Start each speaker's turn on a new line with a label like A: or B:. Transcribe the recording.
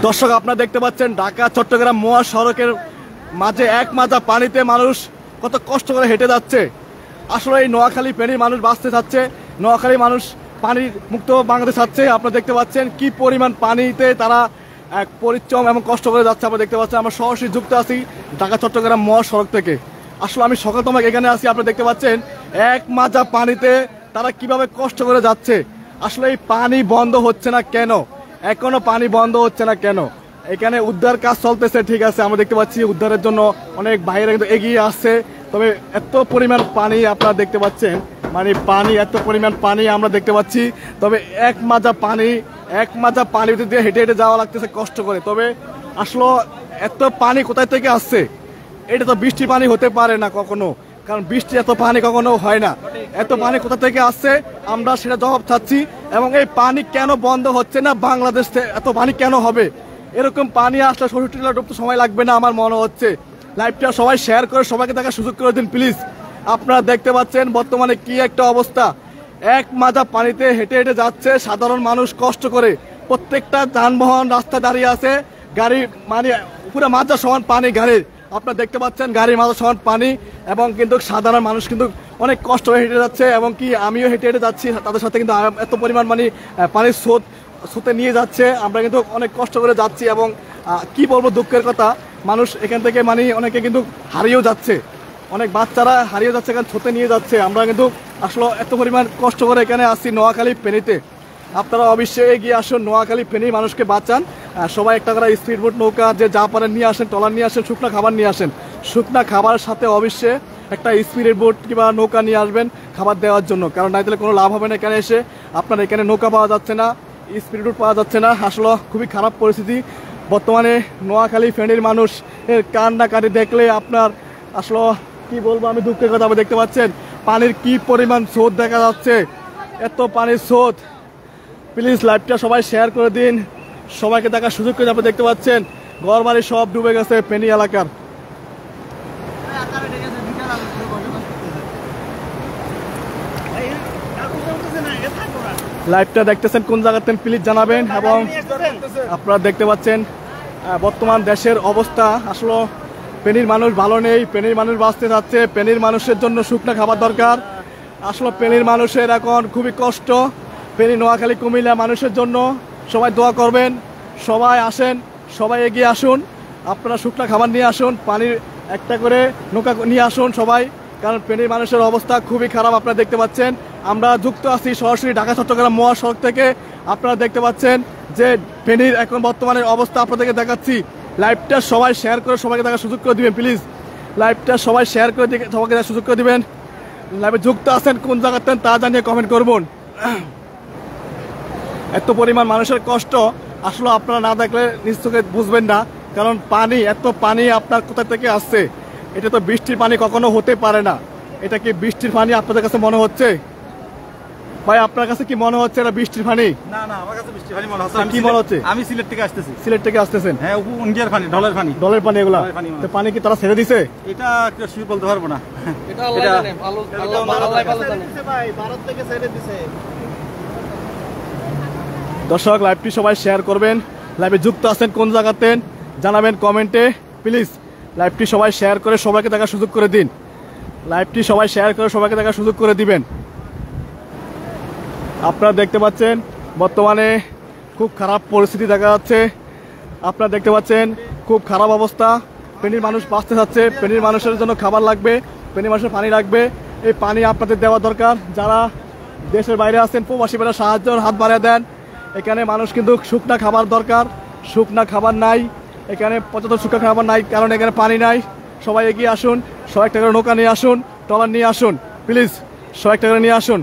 A: দর্শক আপনারা দেখতে পাচ্ছেন ঢাকা চট্টগ্রাম মহাসড়কের মাঝে এক মাজা পানিতে মানুষ কত কষ্ট করে হেঁটে যাচ্ছে। আসলে এই নোয়াখালী ফেনীর মানুষ বাঁচতে চাচ্ছে, নোয়াখালী মানুষ পানি মুক্ত বাংলাদেশ চাচ্ছে। আপনারা দেখতে পাচ্ছেন কি পরিমাণ পানিতে তারা এক পরিশ্রম এবং কষ্ট করে যাচ্ছে। আপনারা দেখতে পাচ্ছেন আমরা সরাসরি যুক্ত আছি ঢাকা চট্টগ্রাম মহাসড়ক থেকে। আসলে আমি সকালতম এখানে আছি, আপনারা দেখতে পাচ্ছেন এক মাজা পানিতে তারা কিভাবে কষ্ট করে যাচ্ছে। আসলে এই পানি বন্ধ হচ্ছে না কেন, এখনো পানি বন্ধ হচ্ছে না কেন? এখানে উদ্ধার কাজ চলতেছে, ঠিক আছে, আমরা দেখতে পাচ্ছি উদ্ধারের জন্য অনেক বাইরে কিন্তু এগিয়ে আসছে। তবে এত পরিমাণ পানি আপনারা দেখতে পাচ্ছেন, মানে পানি এত পরিমাণ পানি আমরা দেখতে পাচ্ছি। তবে এক মাজা পানি দিয়ে হেঁটে হেঁটে যাওয়া লাগতেছে কষ্ট করে। তবে আসলে এত পানি কোথায় থেকে আসছে? এটা তো বৃষ্টির পানি হতে পারে না কখনো, কারণ বৃষ্টি এত পানি কখনো হয় না। এত পানি কোথা থেকে আসছে আমরা সেটা জবাব চাচ্ছি। এবং এই পানি কেন বন্ধ হচ্ছে না? বাংলাদেশ এত পানি কেন হবে? এরকম পানি আসলে ৬৭ লাখ ডুবতে সময় লাগবে না আমার মনে হচ্ছে। লাইভটা সবাই শেয়ার করে সবাইকে দেখার সুযোগ করে দিন প্লিজ। আপনারা দেখতে পাচ্ছেন বর্তমানে কি একটা অবস্থা, এক মাজা পানিতে হেঁটে হেঁটে যাচ্ছে সাধারণ মানুষ কষ্ট করে। প্রত্যেকটা যানবাহন রাস্তা দাঁড়িয়ে আছে, গাড়ি মানে পুরো মাজা সমান পানি গাড়ির। আপনারা দেখতে পাচ্ছেন গাড়ির মাজা সমান পানি, এবং কিন্তু সাধারণ মানুষ কিন্তু অনেক কষ্ট হয়ে হেঁটে যাচ্ছে, এবং কি আমিও হেঁটে হেঁটে যাচ্ছি তাদের সাথে। কিন্তু এত পরিমাণ মানে পানির স্রোতে নিয়ে যাচ্ছে, আমরা কিন্তু অনেক কষ্ট করে যাচ্ছি। এবং কি বলবো, দুঃখের কথা, মানুষ এখান থেকে মানে অনেকে কিন্তু হারিয়েও যাচ্ছে, অনেক বাচ্চারা হারিয়ে যাচ্ছে কারণ স্রোতে নিয়ে যাচ্ছে। আমরা কিন্তু আসলে এত পরিমাণ কষ্ট করে এখানে আসছি নোয়াখালী ফেনীতে। আপনারা অবশ্যই এগিয়ে আসুন, নোয়াখালী ফেনীর মানুষকে বাঁচান। সবাই একটা করে স্পিড বোট, নৌকা, যে যা পারেন নিয়ে আসেন, ট্রলার নিয়ে আসেন, শুকনা খাবার নিয়ে আসেন। শুকনা খাবারের সাথে অবশ্যই একটা স্পিড বোট কিংবা নৌকা নিয়ে আসবেন খাবার দেওয়ার জন্য, কারণ নাই তাহলে কোনো লাভ হবে না। এখানে এসে আপনার এখানে নৌকা পাওয়া যাচ্ছে না, স্পিড বোট পাওয়া যাচ্ছে না। আসলে খুবই খারাপ পরিস্থিতি বর্তমানে নোয়াখালী ফেনীর মানুষ এর কান্নাকাটি দেখলে আপনার আসলে কি বলবো আমি, দুঃখের কথা। আপনি দেখতে পাচ্ছেন পানির কি পরিমাণ স্রোত দেখা যাচ্ছে, এত পানির স্রোত। প্লিজ লাইভটা সবাই শেয়ার করে দিন, সবাইকে দেখার সুযোগ করে। আপনি দেখতে পাচ্ছেন ঘর বাড়ি সব ডুবে গেছে ফেনী এলাকার। লাইভটা দেখতেছেন কোন জায়গাতে প্লিজ জানাবেন। এবং আপনারা দেখতে পাচ্ছেন বর্তমান দেশের অবস্থা, আসলে ফেনীর মানুষ ভালো নেই, ফেনীর মানুষ বাঁচতে যাচ্ছে। ফেনীর মানুষের জন্য শুকনা খাবার দরকার। আসলে ফেনীর মানুষের এখন খুবই কষ্ট। ফেনী, নোয়াখালী, কুমিল্লা মানুষের জন্য সবাই দোয়া করবেন, সবাই আসেন, সবাই এগিয়ে আসুন। আপনারা শুকনা খাবার নিয়ে আসুন, পানির একটা করে নৌকা নিয়ে আসুন সবাই, কারণ ফেনীর মানুষের অবস্থা খুবই খারাপ। আপনারা দেখতে পাচ্ছেন আমরা যুক্ত আছি সরাসরি ঢাকা চট্টগ্রাম মহাসড়ক থেকে। আপনারা দেখতে পাচ্ছেন যে ফেনীর এখন বর্তমানের অবস্থা আপনাদেরকে দেখাচ্ছি। লাইভটা সবাই শেয়ার করে সবাইকে দেখার সুযোগ করে দিবেন প্লিজ। লাইভটা সবাই শেয়ার করে সবাইকে দেখার সুযোগ করে দিবেন। লাইভে যুক্ত আছেন কোন জায়গাতেন তা জানিয়ে কমেন্ট করবেন। এত পরিমাণ মানুষের কষ্ট আসলে আপনারা না দেখলে নিশ্চয়ই বুঝবেন না, কারণ পানি, এত পানি আপনার কোথা থেকে আসছে? এটা তো বৃষ্টির পানি কখনো হতে পারে না। এটা কি বৃষ্টির পানি আপনাদের কাছে মনে হচ্ছে? ভাই আপনার কাছে কি মনে হচ্ছে এটা বৃষ্টির পানি?
B: না না, আমার কাছে বৃষ্টির পানি মনে হচ্ছে।
A: কি মনে হচ্ছে?
B: আমি সিলেট থেকে আসতেছি।
A: সিলেট থেকে আসতেছেন?
B: হ্যাঁ, ইন্ডিয়ার পানি, ঢলের পানি।
A: ঢলের পানি এগুলা? তো পানি কি তারা ছেড়ে দিছে?
B: এটা কেউ শুয়ে বলতে পারবো না।
C: এটা আল্লাহ জানে, আল্লাহ ভালো জানে ভাই, ভারত থেকে ছেড়ে দিছে।
A: দর্শক লাইভটি সবাই শেয়ার করবেন, লাইভে যুক্ত আছেন কোন জায়গাতেন জানাবেন কমেন্টে প্লিজ। লাইভটি সবাই শেয়ার করে সবাইকে দেখার সুযোগ করে দিন। লাইভটি সবাই শেয়ার করে সবাইকে দেখার সুযোগ করে দিবেন। আপনারা দেখতে পাচ্ছেন বর্তমানে খুব খারাপ পরিস্থিতি দেখা যাচ্ছে। আপনারা দেখতে পাচ্ছেন খুব খারাপ অবস্থা। ফেনীর মানুষ বাঁচতে যাচ্ছে, ফেনীর মানুষের জন্য খাবার লাগবে, ফেনীর মানুষের পানি লাগবে। এই পানি আপনাদের দেওয়া দরকার। যারা দেশের বাইরে আছেন প্রবাসী ভাইরা সাহায্যের হাত বাড়িয়ে দেন। এখানে মানুষ কিন্তু শুকনা খাবার দরকার, শুকনা খাবার নাই এখানে, পর্যাপ্ত শুকনা খাবার নাই, কারণ এখানে পানি নাই। সবাই এগিয়ে আসুন, সবাই একটা করে নৌকা নিয়ে আসুন, ট্রলার নিয়ে আসুন প্লিজ, সবাই একটা করে নিয়ে আসুন।